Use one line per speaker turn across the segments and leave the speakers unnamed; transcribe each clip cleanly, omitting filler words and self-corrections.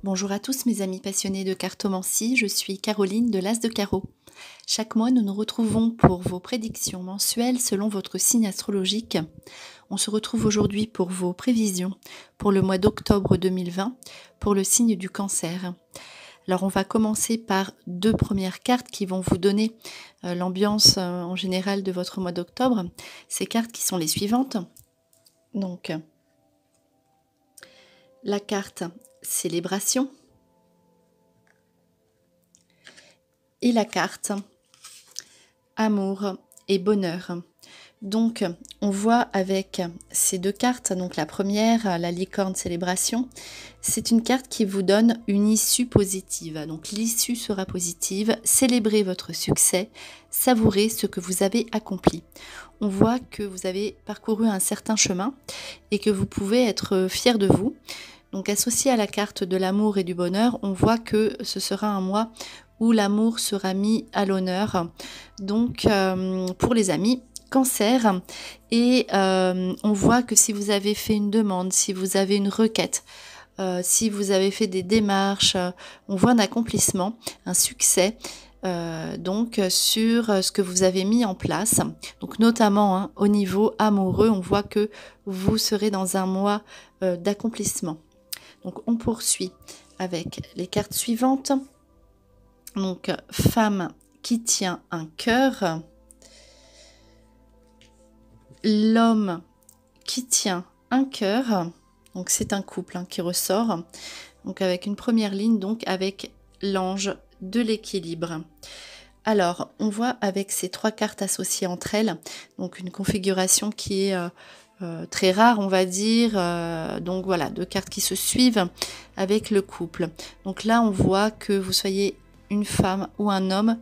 Bonjour à tous mes amis passionnés de cartomancie, je suis Caroline de l'As de Carreau. Chaque mois, nous nous retrouvons pour vos prédictions mensuelles selon votre signe astrologique. On se retrouve aujourd'hui pour vos prévisions pour le mois d'octobre 2020 pour le signe du Cancer. Alors on va commencer par deux premières cartes qui vont vous donner l'ambiance en général de votre mois d'octobre. Ces cartes qui sont les suivantes. Donc, la carte Célébration et la carte Amour et Bonheur. Donc on voit avec ces deux cartes, donc la première, la licorne Célébration, c'est une carte qui vous donne une issue positive. Donc l'issue sera positive, célébrez votre succès, savourez ce que vous avez accompli. On voit que vous avez parcouru un certain chemin et que vous pouvez être fier de vous. Donc associé à la carte de l'amour et du bonheur, on voit que ce sera un mois où l'amour sera mis à l'honneur. Donc pour les amis Cancer, et on voit que si vous avez fait une demande, si vous avez une requête, si vous avez fait des démarches, on voit un accomplissement, un succès. Donc sur ce que vous avez mis en place, donc notamment au niveau amoureux, on voit que vous serez dans un mois d'accomplissement. Donc on poursuit avec les cartes suivantes. Donc femme qui tient un cœur, l'homme qui tient un cœur, donc c'est un couple qui ressort, donc avec une première ligne, donc avec l'ange de l'équilibre. Alors on voit avec ces trois cartes associées entre elles, donc une configuration qui est très rare on va dire, donc voilà, deux cartes qui se suivent avec le couple. Donc là on voit que vous soyez une femme ou un homme,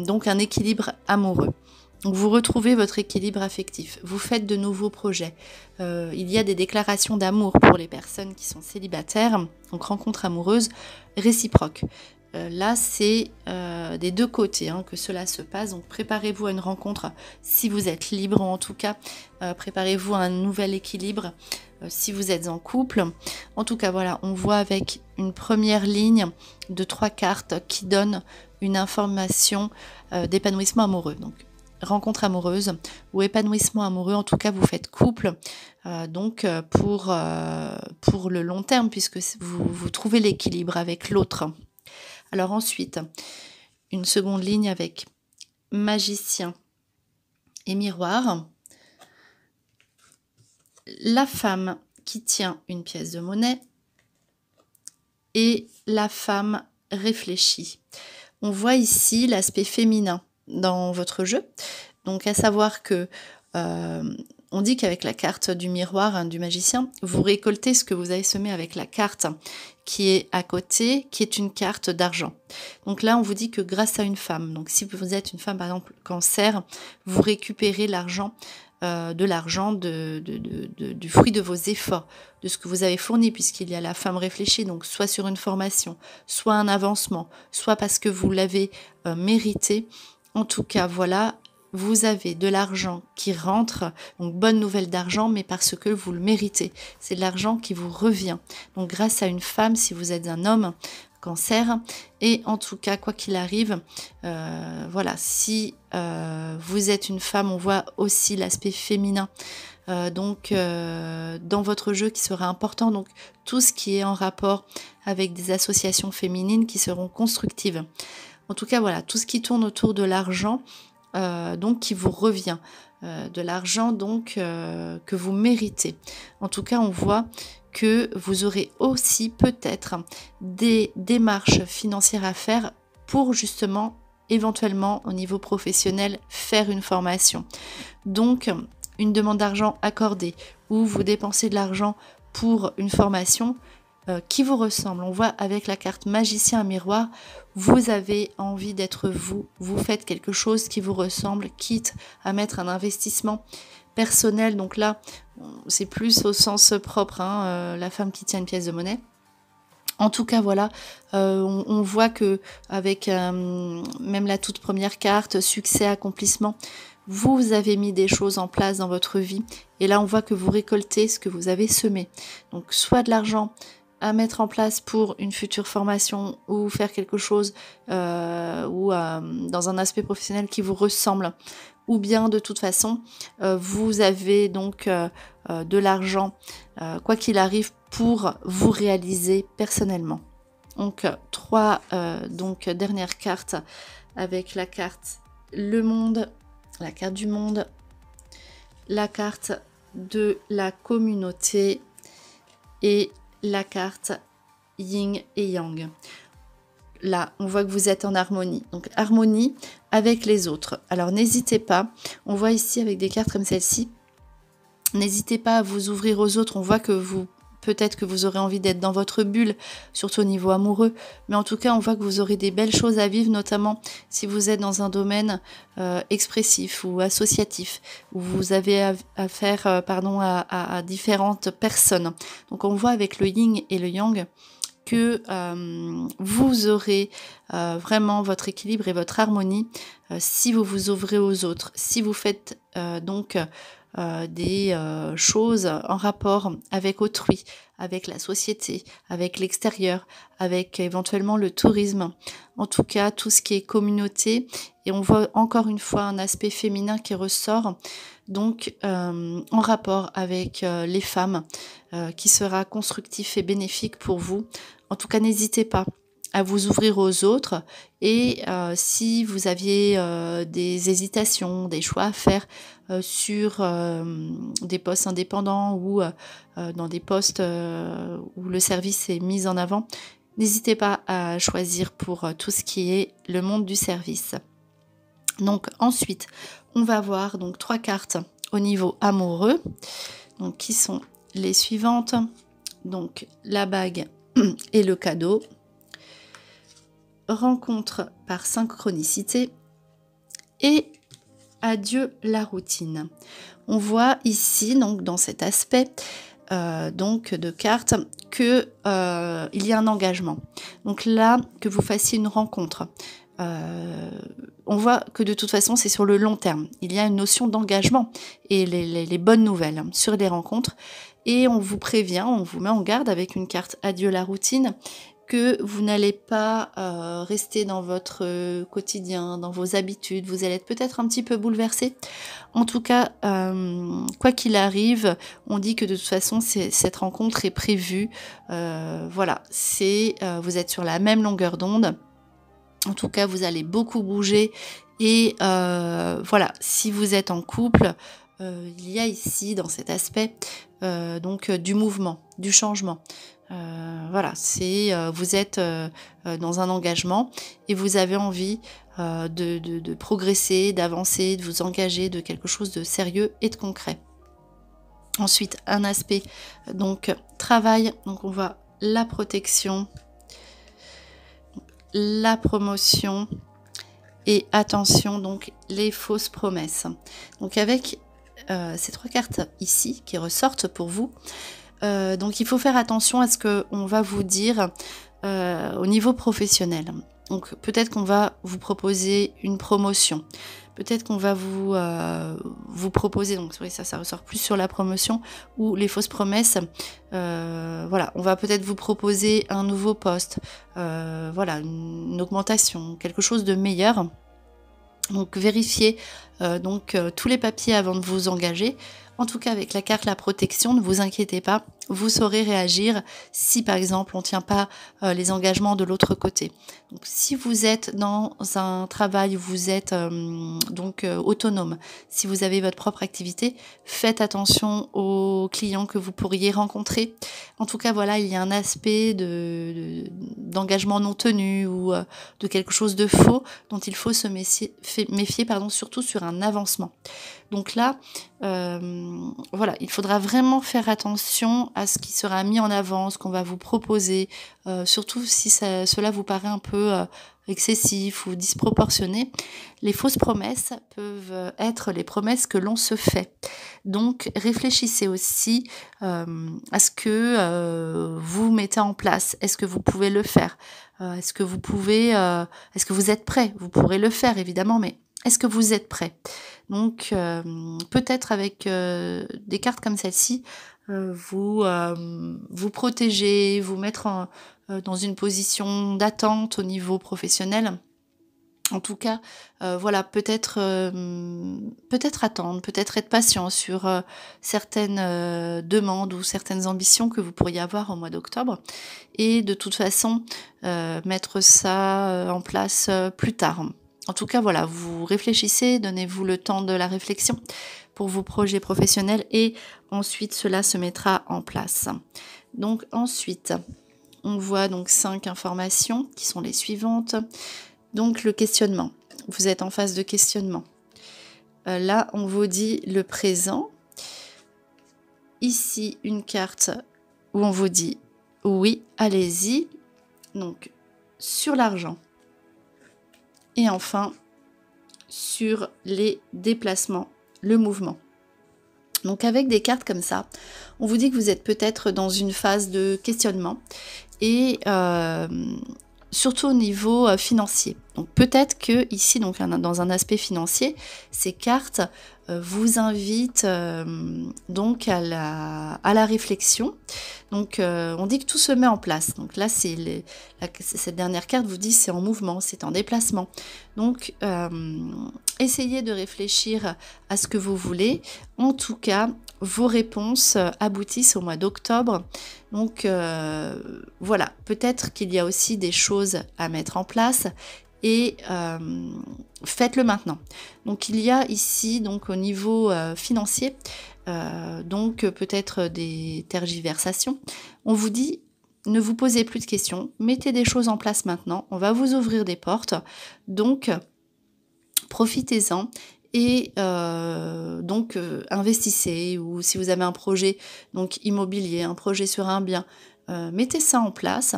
donc un équilibre amoureux. Donc vous retrouvez votre équilibre affectif, vous faites de nouveaux projets. Il y a des déclarations d'amour pour les personnes qui sont célibataires, donc rencontre amoureuse réciproque. Là, c'est des deux côtés que cela se passe. Donc, préparez-vous à une rencontre si vous êtes libre, en tout cas. Préparez-vous à un nouvel équilibre si vous êtes en couple. En tout cas, voilà, on voit avec une première ligne de 3 cartes qui donne une information d'épanouissement amoureux. Donc, rencontre amoureuse ou épanouissement amoureux. En tout cas, vous faites couple. Donc, pour le long terme, puisque vous trouvez l'équilibre avec l'autre. Alors ensuite, une seconde ligne avec magicien et miroir. La femme qui tient une pièce de monnaie et la femme réfléchie. On voit ici l'aspect féminin dans votre jeu. Donc à savoir que on dit qu'avec la carte du miroir du magicien, vous récoltez ce que vous avez semé avec la carte qui est à côté, qui est une carte d'argent. Donc là, on vous dit que grâce à une femme, donc si vous êtes une femme par exemple Cancer, vous récupérez l'argent, du fruit de vos efforts, de ce que vous avez fourni, puisqu'il y a la femme réfléchie, donc soit sur une formation, soit un avancement, soit parce que vous l'avez mérité. En tout cas, voilà, vous avez de l'argent qui rentre, donc bonne nouvelle d'argent, mais parce que vous le méritez. C'est de l'argent qui vous revient. Donc grâce à une femme, si vous êtes un homme Cancer, et en tout cas, quoi qu'il arrive, voilà, si vous êtes une femme, on voit aussi l'aspect féminin. Dans votre jeu qui sera important, donc tout ce qui est en rapport avec des associations féminines qui seront constructives. En tout cas, voilà, tout ce qui tourne autour de l'argent, donc qui vous revient, de l'argent donc que vous méritez. En tout cas, on voit que vous aurez aussi peut-être des démarches financières à faire pour justement, éventuellement au niveau professionnel, faire une formation. Donc, une demande d'argent accordée ou vous dépensez de l'argent pour une formation qui vous ressemble. On voit avec la carte magicien à miroir, vous avez envie d'être vous, vous faites quelque chose qui vous ressemble, quitte à mettre un investissement personnel. Donc là, c'est plus au sens propre, la femme qui tient une pièce de monnaie. En tout cas, voilà, on voit que avec même la toute première carte, succès, accomplissement, vous avez mis des choses en place dans votre vie. Et là, on voit que vous récoltez ce que vous avez semé. Donc, soit de l'argent à mettre en place pour une future formation ou faire quelque chose ou dans un aspect professionnel qui vous ressemble, ou bien de toute façon vous avez donc de l'argent quoi qu'il arrive pour vous réaliser personnellement. Donc trois donc dernières cartes avec la carte le monde, la carte du monde, la carte de la communauté et la carte yin et yang. Là, on voit que vous êtes en harmonie. Donc, harmonie avec les autres. Alors, n'hésitez pas. On voit ici avec des cartes comme celle-ci. N'hésitez pas à vous ouvrir aux autres. On voit que peut-être que vous aurez envie d'être dans votre bulle, surtout au niveau amoureux. Mais en tout cas, on voit que vous aurez des belles choses à vivre, notamment si vous êtes dans un domaine expressif ou associatif, où vous avez affaire à différentes personnes. Donc, on voit avec le yin et le yang que vous aurez vraiment votre équilibre et votre harmonie si vous vous ouvrez aux autres, si vous faites des choses en rapport avec autrui, avec la société, avec l'extérieur, avec éventuellement le tourisme, en tout cas tout ce qui est communauté. Et on voit encore une fois un aspect féminin qui ressort, donc en rapport avec les femmes, qui sera constructif et bénéfique pour vous. En tout cas, n'hésitez pas à vous ouvrir aux autres, et si vous aviez des hésitations, des choix à faire sur des postes indépendants ou dans des postes où le service est mis en avant, n'hésitez pas à choisir pour tout ce qui est le monde du service. Donc ensuite, on va voir donc 3 cartes au niveau amoureux, donc qui sont les suivantes. Donc la bague et le cadeau, rencontre par synchronicité et adieu la routine. On voit ici donc dans cet aspect donc de cartes que il y a un engagement. Donc là, que vous fassiez une rencontre, on voit que de toute façon c'est sur le long terme. Il y a une notion d'engagement et les bonnes nouvelles sur les rencontres. Et on vous prévient, on vous met en garde avec une carte adieu la routine, que vous n'allez pas rester dans votre quotidien, dans vos habitudes. Vous allez être peut-être un petit peu bouleversé. En tout cas, quoi qu'il arrive, on dit que de toute façon, cette rencontre est prévue. Voilà, vous êtes sur la même longueur d'onde. En tout cas, vous allez beaucoup bouger. Et voilà, si vous êtes en couple, il y a ici, dans cet aspect, donc du mouvement, du changement. Voilà, vous êtes dans un engagement et vous avez envie de progresser, d'avancer, de vous engager de quelque chose de sérieux et de concret. Ensuite, un aspect donc travail, donc on voit la protection, la promotion et attention, donc les fausses promesses. Donc avec ces 3 cartes ici qui ressortent pour vous, donc il faut faire attention à ce qu'on va vous dire au niveau professionnel. Donc peut-être qu'on va vous proposer une promotion, peut-être qu'on va vous proposer, donc oui, ça ressort plus sur la promotion ou les fausses promesses. Voilà, on va peut-être vous proposer un nouveau poste, voilà, une augmentation, quelque chose de meilleur. Donc vérifiez tous les papiers avant de vous engager. En tout cas, avec la carte la protection, ne vous inquiétez pas, vous saurez réagir si par exemple on ne tient pas les engagements de l'autre côté. Donc si vous êtes dans un travail où vous êtes autonome, si vous avez votre propre activité, faites attention aux clients que vous pourriez rencontrer. En tout cas, voilà, il y a un aspect d'engagement non tenu ou de quelque chose de faux dont il faut se méfier, surtout sur un avancement. Donc là, voilà, il faudra vraiment faire attention à ce qui sera mis en avant, ce qu'on va vous proposer, surtout si cela vous paraît un peu excessif ou disproportionné. Les fausses promesses peuvent être les promesses que l'on se fait. Donc réfléchissez aussi à ce que vous mettez en place. Est-ce que vous pouvez le faire ? Est-ce que vous êtes prêt ? Vous pourrez le faire évidemment, mais est-ce que vous êtes prêt ? Donc peut-être avec des cartes comme celle-ci, vous protéger, vous mettre dans une position d'attente au niveau professionnel. En tout cas, voilà, peut-être attendre, peut-être être patient sur certaines demandes ou certaines ambitions que vous pourriez avoir au mois d'octobre. Et de toute façon, mettre ça en place plus tard. En tout cas, voilà, vous réfléchissez, donnez-vous le temps de la réflexion pour vos projets professionnels et ensuite cela se mettra en place. Donc ensuite, on voit donc 5 informations qui sont les suivantes. Donc le questionnement, vous êtes en phase de questionnement. Là, on vous dit le présent. Ici, une carte où on vous dit oui, allez-y. Donc sur l'argent. Et enfin, sur les déplacements, le mouvement. Donc avec des cartes comme ça, on vous dit que vous êtes peut-être dans une phase de questionnement et surtout au niveau financier. Donc peut-être que ici, donc dans un aspect financier, ces cartes vous invitent donc à la réflexion. Donc on dit que tout se met en place. Donc là, cette dernière carte vous dit c'est en mouvement, c'est en déplacement. Donc essayez de réfléchir à ce que vous voulez. En tout cas, vos réponses aboutissent au mois d'octobre. Donc voilà, peut-être qu'il y a aussi des choses à mettre en place et faites-le maintenant. Donc il y a ici, donc au niveau financier, donc peut-être des tergiversations. On vous dit, ne vous posez plus de questions, mettez des choses en place maintenant, on va vous ouvrir des portes. Donc profitez-en. Et donc investissez, ou si vous avez un projet donc immobilier, un projet sur un bien, mettez ça en place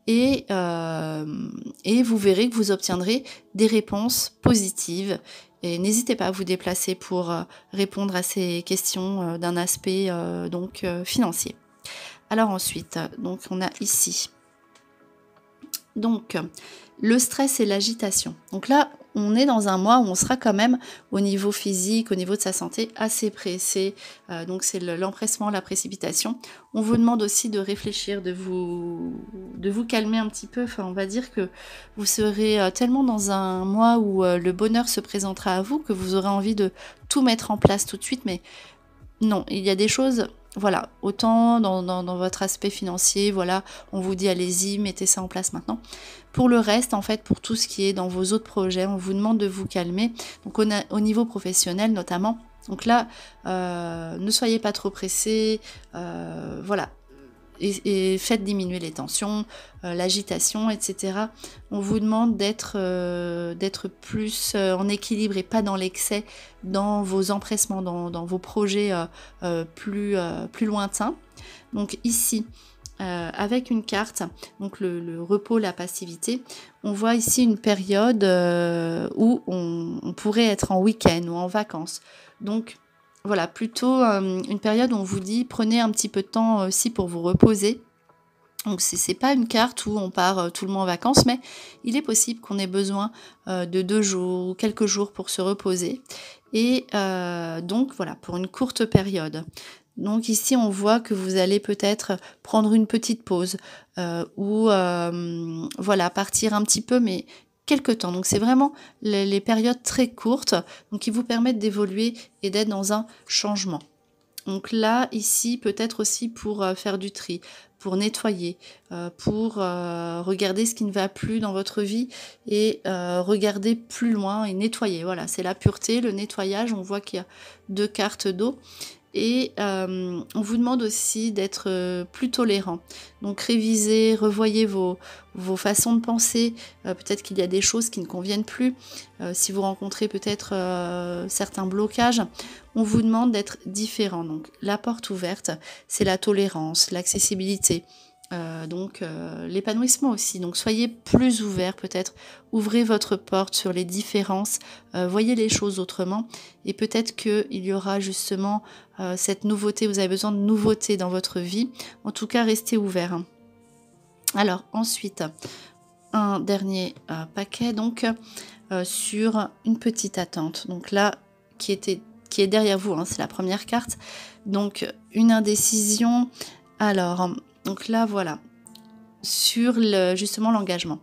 et vous verrez que vous obtiendrez des réponses positives. Et n'hésitez pas à vous déplacer pour répondre à ces questions d'un aspect donc financier. Alors ensuite, donc on a ici donc le stress et l'agitation. Donc là, on est dans un mois où on sera quand même au niveau physique, au niveau de sa santé, assez pressé. Donc c'est l'empressement, la précipitation. On vous demande aussi de réfléchir, de vous calmer un petit peu. Enfin, on va dire que vous serez tellement dans un mois où le bonheur se présentera à vous que vous aurez envie de tout mettre en place tout de suite. Mais non, il y a des choses... Voilà, autant dans votre aspect financier, voilà, on vous dit allez-y, mettez ça en place maintenant. Pour le reste, en fait, pour tout ce qui est dans vos autres projets, on vous demande de vous calmer. Donc au niveau professionnel notamment. Donc là, ne soyez pas trop pressés, voilà. Et faites diminuer les tensions, l'agitation, etc. On vous demande d'être plus en équilibre et pas dans l'excès dans vos empressements, dans vos projets plus lointains. Donc ici, avec une carte, donc le repos, la passivité, on voit ici une période où on pourrait être en week-end ou en vacances. Donc voilà, plutôt une période où on vous dit prenez un petit peu de temps aussi pour vous reposer. Donc c'est pas une carte où on part tout le monde en vacances, mais il est possible qu'on ait besoin de 2 jours ou quelques jours pour se reposer. Et donc voilà, pour une courte période. Donc ici, on voit que vous allez peut-être prendre une petite pause ou voilà, partir un petit peu, mais quelque temps. Donc c'est vraiment les périodes très courtes donc qui vous permettent d'évoluer et d'être dans un changement. Donc là, ici, peut-être aussi pour faire du tri, pour nettoyer, pour regarder ce qui ne va plus dans votre vie et regarder plus loin et nettoyer. Voilà, c'est la pureté, le nettoyage. On voit qu'il y a 2 cartes d'eau. Et on vous demande aussi d'être plus tolérant. Donc révisez, revoyez vos façons de penser. Peut-être qu'il y a des choses qui ne conviennent plus. Si vous rencontrez peut-être certains blocages, on vous demande d'être différent. Donc la porte ouverte, c'est la tolérance, l'accessibilité. Donc l'épanouissement aussi. Donc soyez plus ouverts peut-être. Ouvrez votre porte sur les différences. Voyez les choses autrement. Et peut-être qu'il y aura justement cette nouveauté. Vous avez besoin de nouveauté dans votre vie. En tout cas, restez ouverts. Alors ensuite, un dernier paquet donc sur une petite attente. Donc là, qui était qui est derrière vous, hein, c'est la première carte. Donc une indécision. Alors, donc là voilà, sur justement l'engagement.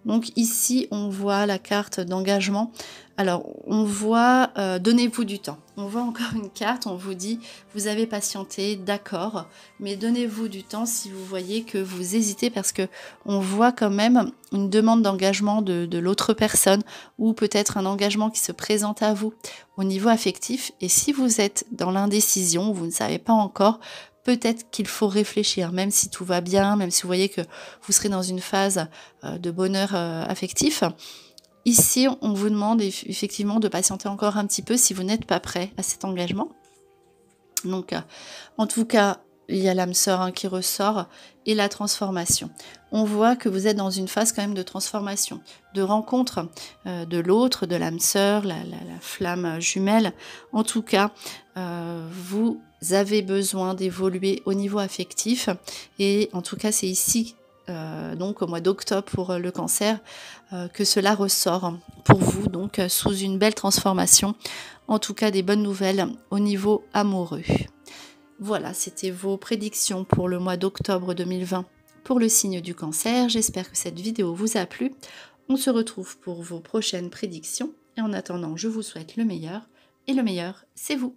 Donc ici, on voit la carte d'engagement. Alors, on voit donnez-vous du temps. On voit encore une carte, on vous dit, vous avez patienté, d'accord, mais donnez-vous du temps si vous voyez que vous hésitez parce que on voit quand même une demande d'engagement de l'autre personne ou peut-être un engagement qui se présente à vous au niveau affectif. Et si vous êtes dans l'indécision, vous ne savez pas encore, peut-être qu'il faut réfléchir, même si tout va bien, même si vous voyez que vous serez dans une phase de bonheur affectif. Ici, on vous demande effectivement de patienter encore un petit peu si vous n'êtes pas prêt à cet engagement. Donc, en tout cas, il y a l'âme sœur hein, qui ressort et la transformation. On voit que vous êtes dans une phase quand même de transformation, de rencontre de l'autre, de l'âme sœur, la flamme jumelle. En tout cas, vous avez besoin d'évoluer au niveau affectif et en tout cas, c'est ici donc au mois d'octobre pour le cancer, que cela ressort pour vous, donc sous une belle transformation. En tout cas, des bonnes nouvelles au niveau amoureux. Voilà, c'était vos prédictions pour le mois d'octobre 2020 pour le signe du cancer. J'espère que cette vidéo vous a plu. On se retrouve pour vos prochaines prédictions. Et en attendant, je vous souhaite le meilleur. Et le meilleur, c'est vous.